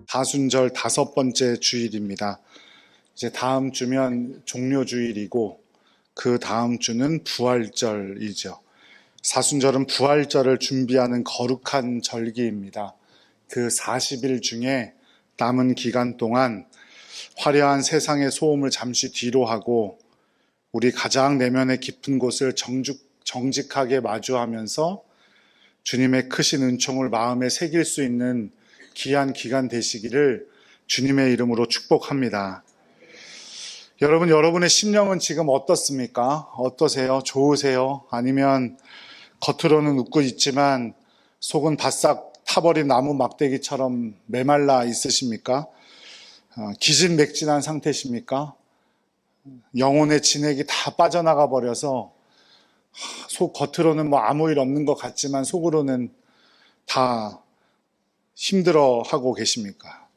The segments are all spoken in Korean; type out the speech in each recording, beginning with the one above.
다순절 5번째 주일입니다. 이제 다음 주면 종료주일이고 그 다음 주는 부활절이죠. 사순절은 부활절을 준비하는 거룩한 절기입니다. 그 40일 중에 남은 기간 동안 화려한 세상의 소음을 잠시 뒤로 하고 우리 가장 내면의 깊은 곳을 정직하게 마주하면서 주님의 크신 은총을 마음에 새길 수 있는 귀한 기간 되시기를 주님의 이름으로 축복합니다. 여러분, 여러분의 심령은 지금 어떻습니까? 어떠세요? 좋으세요? 아니면 겉으로는 웃고 있지만 속은 바싹 타버린 나무 막대기처럼 메말라 있으십니까? 기진맥진한 상태십니까? 영혼의 진액이 다 빠져나가 버려서 겉으로는 아무 일 없는 것 같지만 속으로는 다 힘들어하고 계십니까?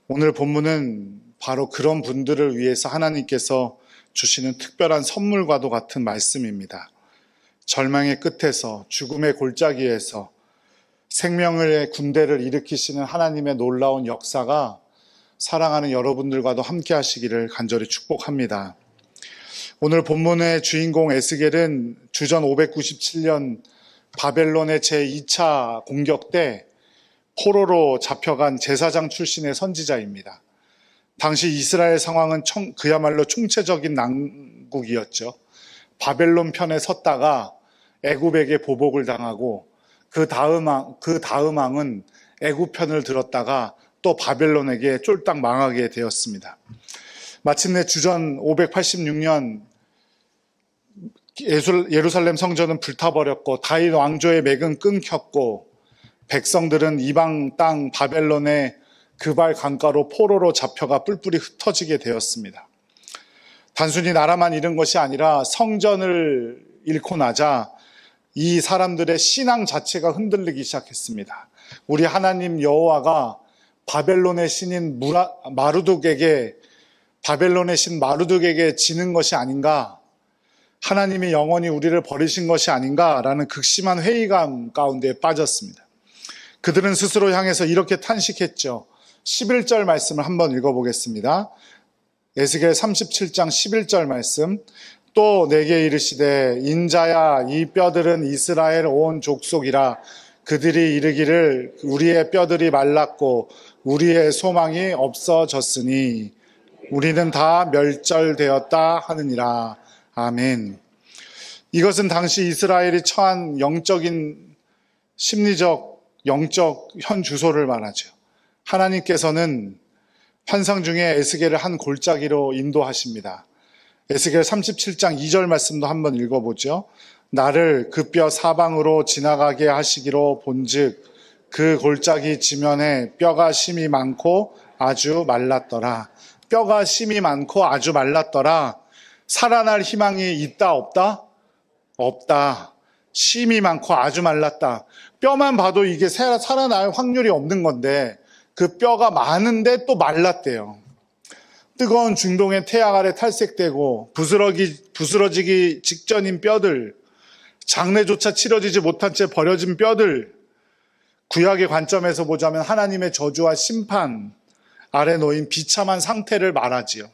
오늘 본문은 바로 그런 분들을 위해서 하나님께서 주시는 특별한 선물과도 같은 말씀입니다. 절망의 끝에서, 죽음의 골짜기에서 생명의 군대를 일으키시는 하나님의 놀라운 역사가 사랑하는 여러분들과도 함께 하시기를 간절히 축복합니다. 오늘 본문의 주인공 에스겔은 주전 597년 바벨론의 제2차 공격 때 포로로 잡혀간 제사장 출신의 선지자입니다. 당시 이스라엘 상황은 그야말로 총체적인 난국이었죠. 바벨론 편에 섰다가 애굽에게 보복을 당하고 그 다음 왕은 애굽 편을 들었다가 또 바벨론에게 쫄딱 망하게 되었습니다. 마침내 주전 586년 예루살렘 성전은 불타버렸고 다윗 왕조의 맥은 끊겼고 백성들은 이방 땅 바벨론의 그발 강가로 포로로 잡혀가 뿔뿔이 흩어지게 되었습니다. 단순히 나라만 잃은 것이 아니라 성전을 잃고 나자 이 사람들의 신앙 자체가 흔들리기 시작했습니다. 우리 하나님 여호와가 바벨론의 신인 바벨론의 신 마르둑에게 지는 것이 아닌가, 하나님이 영원히 우리를 버리신 것이 아닌가라는 극심한 회의감 가운데 빠졌습니다. 그들은 스스로 향해서 이렇게 탄식했죠. 11절 말씀을 한번 읽어보겠습니다. 에스겔 37장 11절 말씀. 또 내게 이르시되 인자야, 이 뼈들은 이스라엘 온 족속이라. 그들이 이르기를 우리의 뼈들이 말랐고 우리의 소망이 없어졌으니 우리는 다 멸절되었다 하느니라. 아멘. 이것은 당시 이스라엘이 처한 영적인, 심리적, 영적 현 주소를 말하죠. 하나님께서는 환상 중에 에스겔을 한 골짜기로 인도하십니다. 에스겔 37장 2절 말씀도 한번 읽어보죠. 나를 그 뼈 사방으로 지나가게 하시기로 본즉 그 골짜기 지면에 뼈가 심이 많고 아주 말랐더라. 뼈가 심이 많고 아주 말랐더라. 살아날 희망이 있다 없다? 없다. 심이 많고 아주 말랐다. 뼈만 봐도 이게 살아날 확률이 없는 건데 그 뼈가 많은데 또 말랐대요. 뜨거운 중동의 태양 아래 탈색되고 부스러지기 직전인 뼈들, 장례조차 치러지지 못한 채 버려진 뼈들, 구약의 관점에서 보자면 하나님의 저주와 심판 아래 놓인 비참한 상태를 말하지요.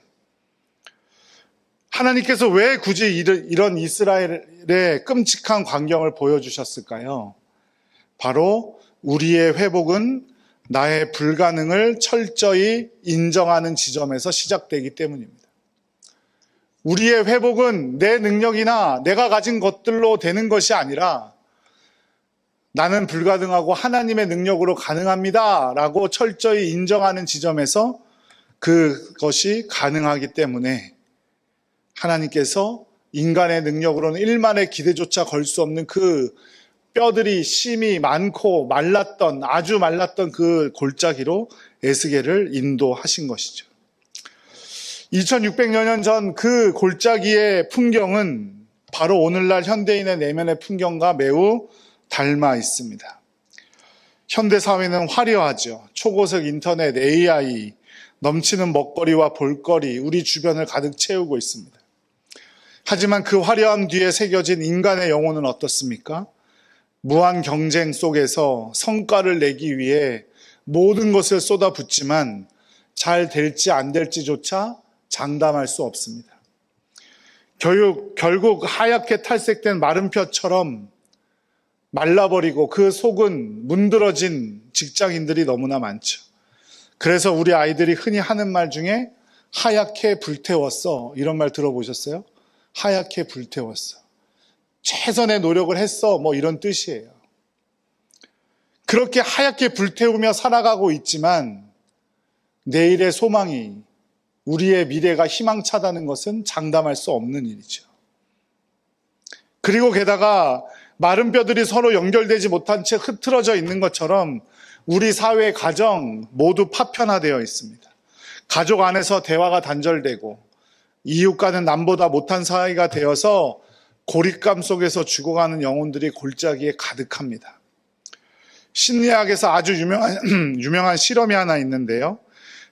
하나님께서 왜 굳이 이런 이스라엘의 끔찍한 광경을 보여주셨을까요? 바로 우리의 회복은 나의 불가능을 철저히 인정하는 지점에서 시작되기 때문입니다. 우리의 회복은 내 능력이나 내가 가진 것들로 되는 것이 아니라 나는 불가능하고 하나님의 능력으로 가능합니다 라고 철저히 인정하는 지점에서 그것이 가능하기 때문에 하나님께서 인간의 능력으로는 일만의 기대조차 걸 수 없는 그 뼈들이 심이 많고 말랐던, 아주 말랐던 그 골짜기로 에스겔을 인도하신 것이죠. 2600여 년 전 그 골짜기의 풍경은 바로 오늘날 현대인의 내면의 풍경과 매우 닮아 있습니다. 현대 사회는 화려하죠. 초고속 인터넷, AI, 넘치는 먹거리와 볼거리, 우리 주변을 가득 채우고 있습니다. 하지만 그 화려함 뒤에 새겨진 인간의 영혼은 어떻습니까? 무한 경쟁 속에서 성과를 내기 위해 모든 것을 쏟아붓지만 잘 될지 안 될지조차 장담할 수 없습니다. 결국 하얗게 탈색된 마른 뼈처럼 말라버리고 그 속은 문드러진 직장인들이 너무나 많죠. 그래서 우리 아이들이 흔히 하는 말 중에 하얗게 불태웠어, 이런 말 들어보셨어요? 하얗게 불태웠어. 최선의 노력을 했어, 뭐 이런 뜻이에요. 그렇게 하얗게 불태우며 살아가고 있지만 내일의 소망이, 우리의 미래가 희망차다는 것은 장담할 수 없는 일이죠. 그리고 게다가 마른 뼈들이 서로 연결되지 못한 채 흐트러져 있는 것처럼 우리 사회 가정 모두 파편화되어 있습니다. 가족 안에서 대화가 단절되고 이웃과는 남보다 못한 사이가 되어서 고립감 속에서 죽어가는 영혼들이 골짜기에 가득합니다. 심리학에서 아주 유명한 실험이 하나 있는데요.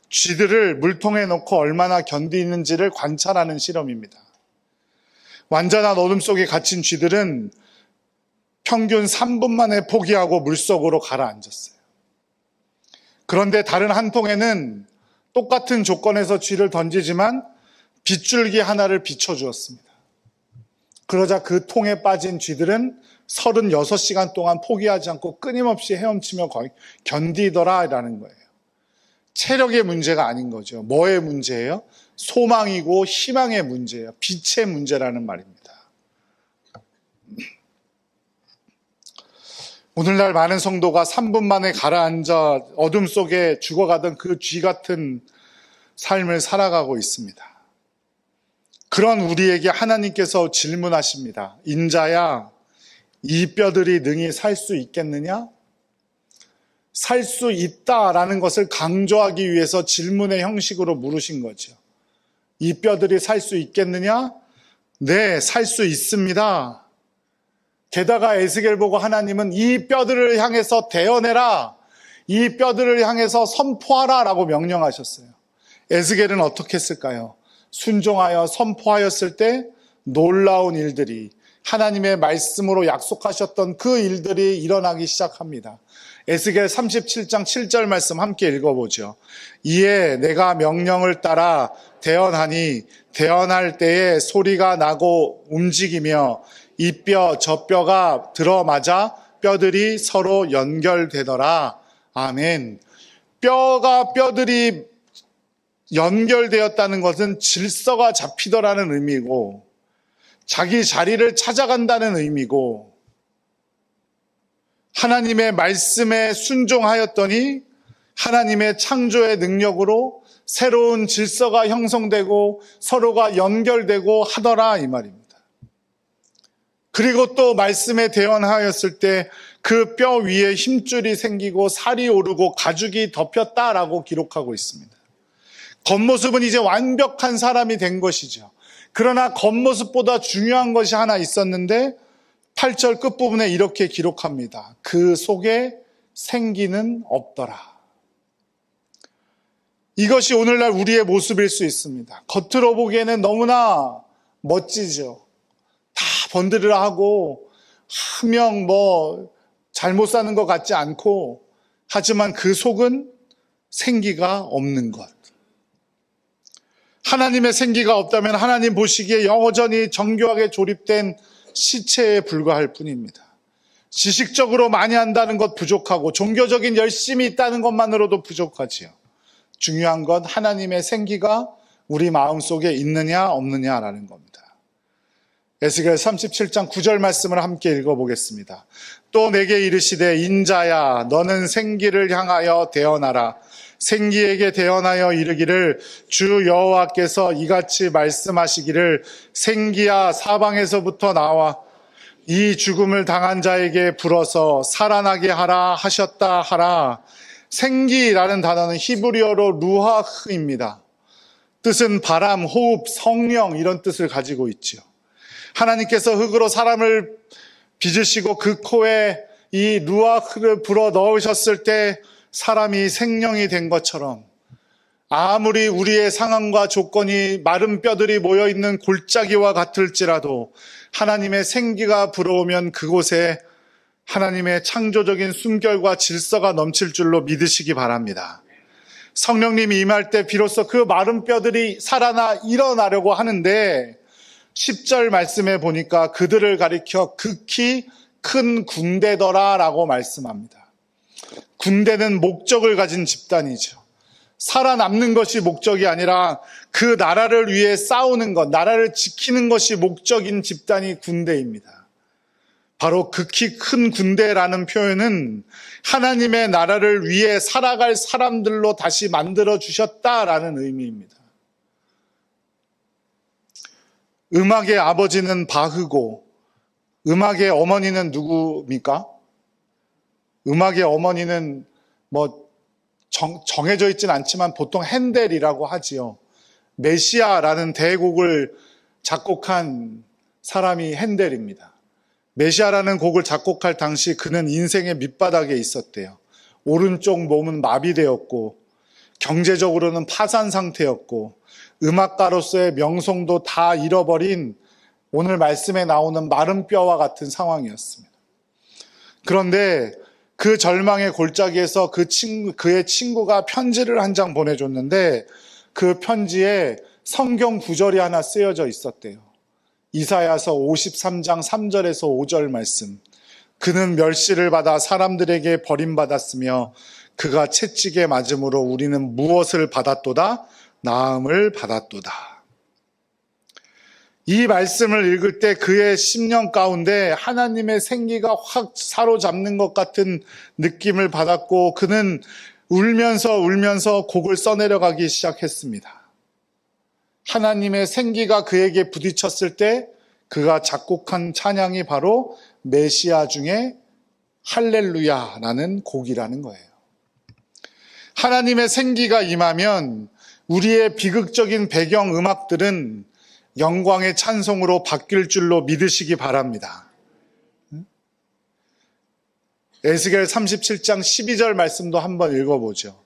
쥐들을 물통에 넣고 얼마나 견디는지를 관찰하는 실험입니다. 완전한 어둠 속에 갇힌 쥐들은 평균 3분 만에 포기하고 물속으로 가라앉았어요. 그런데 다른 한 통에는 똑같은 조건에서 쥐를 던지지만 빗줄기 하나를 비춰주었습니다. 그러자 그 통에 빠진 쥐들은 36시간 동안 포기하지 않고 끊임없이 헤엄치며 견디더라라는 거예요. 체력의 문제가 아닌 거죠. 뭐의 문제예요? 소망이고 희망의 문제예요. 빛의 문제라는 말입니다. 오늘날 많은 성도가 3분 만에 가라앉아 어둠 속에 죽어가던 그 쥐 같은 삶을 살아가고 있습니다. 그런 우리에게 하나님께서 질문하십니다. 인자야, 이 뼈들이 능히 살 수 있겠느냐? 살 수 있다라는 것을 강조하기 위해서 질문의 형식으로 물으신 거죠. 이 뼈들이 살 수 있겠느냐? 네, 살 수 있습니다. 게다가 에스겔 보고 하나님은 이 뼈들을 향해서 대언해라, 이 뼈들을 향해서 선포하라 라고 명령하셨어요. 에스겔은 어떻게 했을까요? 순종하여 선포하였을 때 놀라운 일들이, 하나님의 말씀으로 약속하셨던 그 일들이 일어나기 시작합니다. 에스겔 37장 7절 말씀 함께 읽어보죠. 이에 내가 명령을 따라 대언하니 대언할 때에 소리가 나고 움직이며 이 뼈 저 뼈가 들어맞아 뼈들이 서로 연결되더라. 아멘. 뼈들이 연결되었다는 것은 질서가 잡히더라는 의미고, 자기 자리를 찾아간다는 의미고, 하나님의 말씀에 순종하였더니 하나님의 창조의 능력으로 새로운 질서가 형성되고 서로가 연결되고 하더라, 이 말입니다. 그리고 또 말씀에 대언하였을 때 그 뼈 위에 힘줄이 생기고 살이 오르고 가죽이 덮였다라고 기록하고 있습니다. 겉모습은 이제 완벽한 사람이 된 것이죠. 그러나 겉모습보다 중요한 것이 하나 있었는데 8절 끝부분에 이렇게 기록합니다. 그 속에 생기는 없더라. 이것이 오늘날 우리의 모습일 수 있습니다. 겉으로 보기에는 너무나 멋지죠. 다 번들으라 하고 하명 잘못 사는 것 같지 않고, 하지만 그 속은 생기가 없는 것. 하나님의 생기가 없다면 하나님 보시기에 여전히 정교하게 조립된 시체에 불과할 뿐입니다. 지식적으로 많이 한다는 것 부족하고 종교적인 열심이 있다는 것만으로도 부족하지요. 중요한 건 하나님의 생기가 우리 마음속에 있느냐 없느냐라는 겁니다. 에스겔 37장 9절 말씀을 함께 읽어보겠습니다. 또 내게 이르시되 인자야 너는 생기를 향하여 대언하라. 생기에게 대언하여 이르기를 주 여호와께서 이같이 말씀하시기를 생기야 사방에서부터 나와 이 죽음을 당한 자에게 불어서 살아나게 하라 하셨다 하라. 생기라는 단어는 히브리어로 루하흐입니다. 뜻은 바람, 호흡, 성령 이런 뜻을 가지고 있죠. 하나님께서 흙으로 사람을 빚으시고 그 코에 이 루아흐를 불어 넣으셨을 때 사람이 생명이 된 것처럼 아무리 우리의 상황과 조건이 마른 뼈들이 모여있는 골짜기와 같을지라도 하나님의 생기가 불어오면 그곳에 하나님의 창조적인 순결과 질서가 넘칠 줄로 믿으시기 바랍니다. 성령님이 임할 때 비로소 그 마른 뼈들이 살아나 일어나려고 하는데 10절 말씀에 보니까 그들을 가리켜 극히 큰 군대더라 라고 말씀합니다. 군대는 목적을 가진 집단이죠. 살아남는 것이 목적이 아니라 그 나라를 위해 싸우는 것, 나라를 지키는 것이 목적인 집단이 군대입니다. 바로 극히 큰 군대라는 표현은 하나님의 나라를 위해 살아갈 사람들로 다시 만들어 주셨다라는 의미입니다. 음악의 아버지는 바흐고 음악의 어머니는 누구입니까? 음악의 어머니는 정해져 있지는 않지만 보통 핸델이라고 하지요. 메시아라는 대곡을 작곡한 사람이 핸델입니다. 메시아라는 곡을 작곡할 당시 그는 인생의 밑바닥에 있었대요. 오른쪽 몸은 마비되었고 경제적으로는 파산 상태였고 음악가로서의 명성도 다 잃어버린 오늘 말씀에 나오는 마른 뼈와 같은 상황이었습니다. 그런데 그 절망의 골짜기에서 그의 친구가 편지를 한 장 보내줬는데 그 편지에 성경 구절이 하나 쓰여져 있었대요. 이사야서 53장 3절에서 5절 말씀. 그는 멸시를 받아 사람들에게 버림받았으며 그가 채찍에 맞음으로 우리는 무엇을 받았도다? 나음을 받았도다. 이 말씀을 읽을 때 그의 심령 가운데 하나님의 생기가 확 사로잡는 것 같은 느낌을 받았고 그는 울면서 곡을 써내려가기 시작했습니다. 하나님의 생기가 그에게 부딪혔을 때 그가 작곡한 찬양이 바로 메시아 중에 할렐루야라는 곡이라는 거예요. 하나님의 생기가 임하면 우리의 비극적인 배경 음악들은 영광의 찬송으로 바뀔 줄로 믿으시기 바랍니다. 에스겔 37장 12절 말씀도 한번 읽어보죠.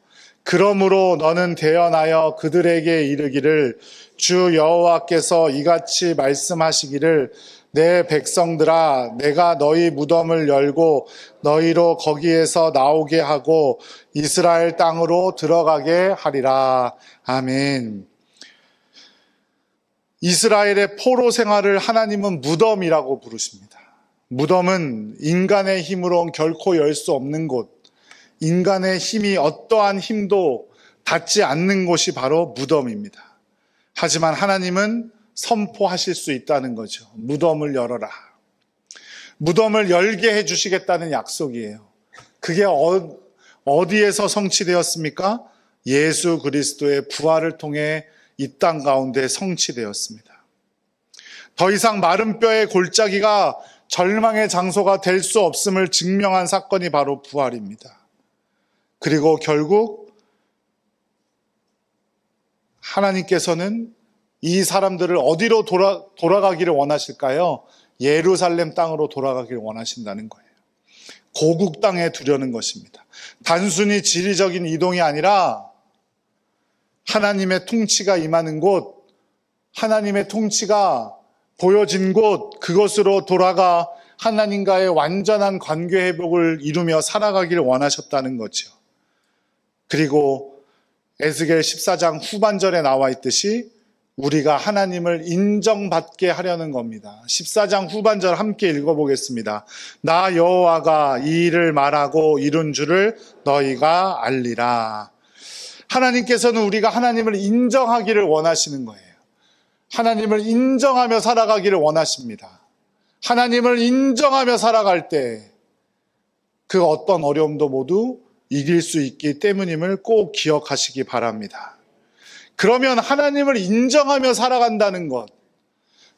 그러므로 너는 대언하여 그들에게 이르기를 주 여호와께서 이같이 말씀하시기를 내 백성들아 내가 너희 무덤을 열고 너희로 거기에서 나오게 하고 이스라엘 땅으로 들어가게 하리라. 아멘. 이스라엘의 포로 생활을 하나님은 무덤이라고 부르십니다. 무덤은 인간의 힘으로는 결코 열 수 없는 곳, 인간의 힘이 어떠한 힘도 닿지 않는 곳이 바로 무덤입니다. 하지만 하나님은 선포하실 수 있다는 거죠. 무덤을 열어라. 무덤을 열게 해주시겠다는 약속이에요. 그게 어디에서 성취되었습니까? 예수 그리스도의 부활을 통해 이 땅 가운데 성취되었습니다. 더 이상 마른 뼈의 골짜기가 절망의 장소가 될 수 없음을 증명한 사건이 바로 부활입니다. 그리고 결국 하나님께서는 이 사람들을 어디로 돌아가기를 원하실까요? 예루살렘 땅으로 돌아가기를 원하신다는 거예요. 고국 땅에 두려는 것입니다. 단순히 지리적인 이동이 아니라 하나님의 통치가 임하는 곳, 하나님의 통치가 보여진 곳, 그것으로 돌아가 하나님과의 완전한 관계 회복을 이루며 살아가기를 원하셨다는 거죠. 그리고 에스겔 14장 후반절에 나와 있듯이 우리가 하나님을 인정받게 하려는 겁니다. 14장 후반절 함께 읽어보겠습니다. 나 여호와가 이 일을 말하고 이룬 줄을 너희가 알리라. 하나님께서는 우리가 하나님을 인정하기를 원하시는 거예요. 하나님을 인정하며 살아가기를 원하십니다. 하나님을 인정하며 살아갈 때 그 어떤 어려움도 모두 이길 수 있기 때문임을 꼭 기억하시기 바랍니다. 그러면 하나님을 인정하며 살아간다는 것,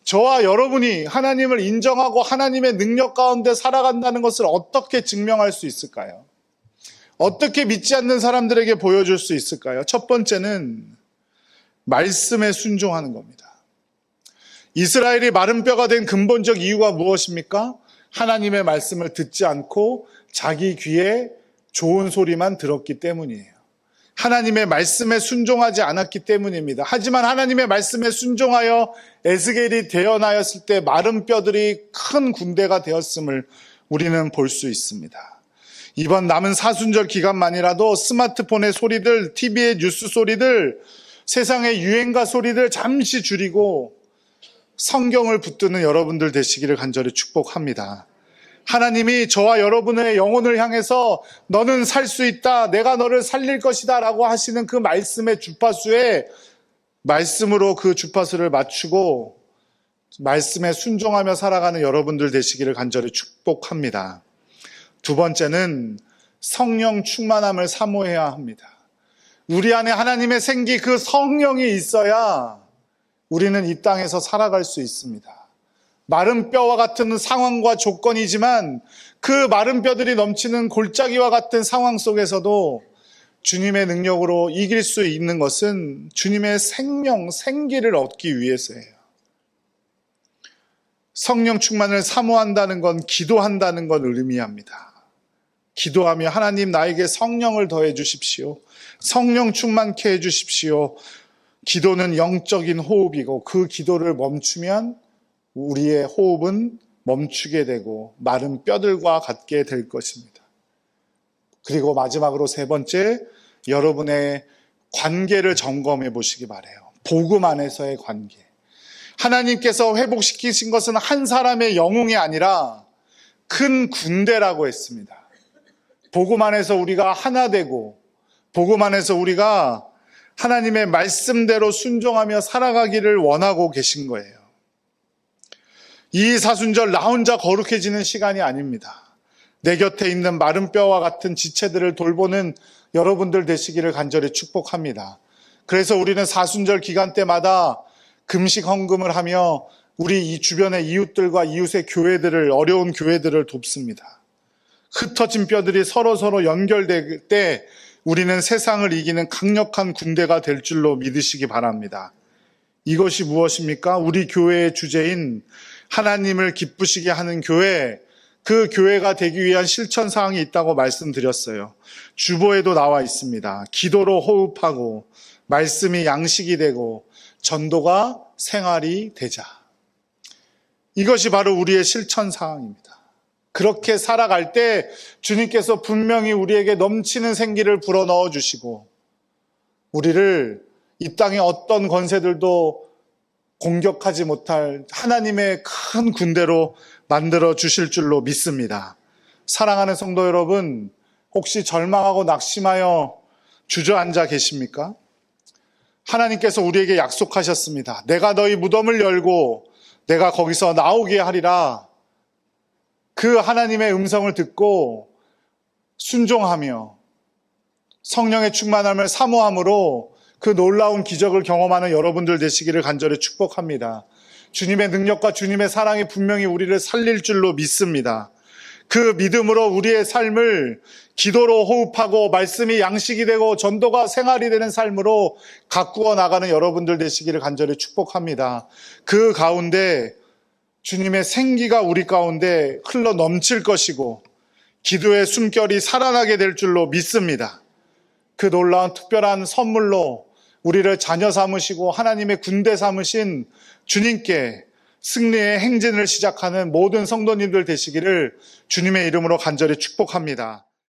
저와 여러분이 하나님을 인정하고 하나님의 능력 가운데 살아간다는 것을 어떻게 증명할 수 있을까요? 어떻게 믿지 않는 사람들에게 보여줄 수 있을까요? 첫 번째는 말씀에 순종하는 겁니다. 이스라엘이 마른 뼈가 된 근본적 이유가 무엇입니까? 하나님의 말씀을 듣지 않고 자기 귀에 좋은 소리만 들었기 때문이에요. 하나님의 말씀에 순종하지 않았기 때문입니다. 하지만 하나님의 말씀에 순종하여 에스겔이 대언하였을 때 마른 뼈들이 큰 군대가 되었음을 우리는 볼 수 있습니다. 이번 남은 사순절 기간만이라도 스마트폰의 소리들, TV의 뉴스 소리들, 세상의 유행가 소리들 잠시 줄이고 성경을 붙드는 여러분들 되시기를 간절히 축복합니다. 하나님이 저와 여러분의 영혼을 향해서 너는 살 수 있다, 내가 너를 살릴 것이다 라고 하시는 그 말씀의 주파수에 말씀으로 그 주파수를 맞추고 말씀에 순종하며 살아가는 여러분들 되시기를 간절히 축복합니다. 두 번째는 성령 충만함을 사모해야 합니다. 우리 안에 하나님의 생기, 그 성령이 있어야 우리는 이 땅에서 살아갈 수 있습니다. 마른 뼈와 같은 상황과 조건이지만 그 마른 뼈들이 넘치는 골짜기와 같은 상황 속에서도 주님의 능력으로 이길 수 있는 것은 주님의 생명, 생기를 얻기 위해서예요. 성령 충만을 사모한다는 건 기도한다는 건 의미합니다. 기도하며 하나님 나에게 성령을 더해 주십시오. 성령 충만케 해 주십시오. 기도는 영적인 호흡이고 그 기도를 멈추면 우리의 호흡은 멈추게 되고 마른 뼈들과 같게 될 것입니다. 그리고 마지막으로 세 번째, 여러분의 관계를 점검해 보시기 바라요. 복음 안에서의 관계. 하나님께서 회복시키신 것은 한 사람의 영웅이 아니라 큰 군대라고 했습니다. 복음 안에서 우리가 하나 되고 복음 안에서 우리가 하나님의 말씀대로 순종하며 살아가기를 원하고 계신 거예요. 이 사순절 나 혼자 거룩해지는 시간이 아닙니다. 내 곁에 있는 마른 뼈와 같은 지체들을 돌보는 여러분들 되시기를 간절히 축복합니다. 그래서 우리는 사순절 기간 때마다 금식 헌금을 하며 우리 이 주변의 이웃들과 이웃의 교회들을, 어려운 교회들을 돕습니다. 흩어진 뼈들이 서로 연결될 때 우리는 세상을 이기는 강력한 군대가 될 줄로 믿으시기 바랍니다. 이것이 무엇입니까? 우리 교회의 주제인 하나님을 기쁘시게 하는 교회, 그 교회가 되기 위한 실천 사항이 있다고 말씀드렸어요. 주보에도 나와 있습니다. 기도로 호흡하고 말씀이 양식이 되고 전도가 생활이 되자. 이것이 바로 우리의 실천 사항입니다. 그렇게 살아갈 때 주님께서 분명히 우리에게 넘치는 생기를 불어넣어 주시고 우리를 이 땅의 어떤 권세들도 공격하지 못할 하나님의 큰 군대로 만들어 주실 줄로 믿습니다. 사랑하는 성도 여러분, 혹시 절망하고 낙심하여 주저앉아 계십니까? 하나님께서 우리에게 약속하셨습니다. 내가 너희 무덤을 열고 내가 거기서 나오게 하리라. 그 하나님의 음성을 듣고 순종하며 성령의 충만함을 사모함으로 그 놀라운 기적을 경험하는 여러분들 되시기를 간절히 축복합니다. 주님의 능력과 주님의 사랑이 분명히 우리를 살릴 줄로 믿습니다. 그 믿음으로 우리의 삶을 기도로 호흡하고 말씀이 양식이 되고 전도가 생활이 되는 삶으로 가꾸어 나가는 여러분들 되시기를 간절히 축복합니다. 그 가운데 주님의 생기가 우리 가운데 흘러 넘칠 것이고 기도의 숨결이 살아나게 될 줄로 믿습니다. 그 놀라운 특별한 선물로 우리를 자녀 삼으시고 하나님의 군대 삼으신 주님께 승리의 행진을 시작하는 모든 성도님들 되시기를 주님의 이름으로 간절히 축복합니다.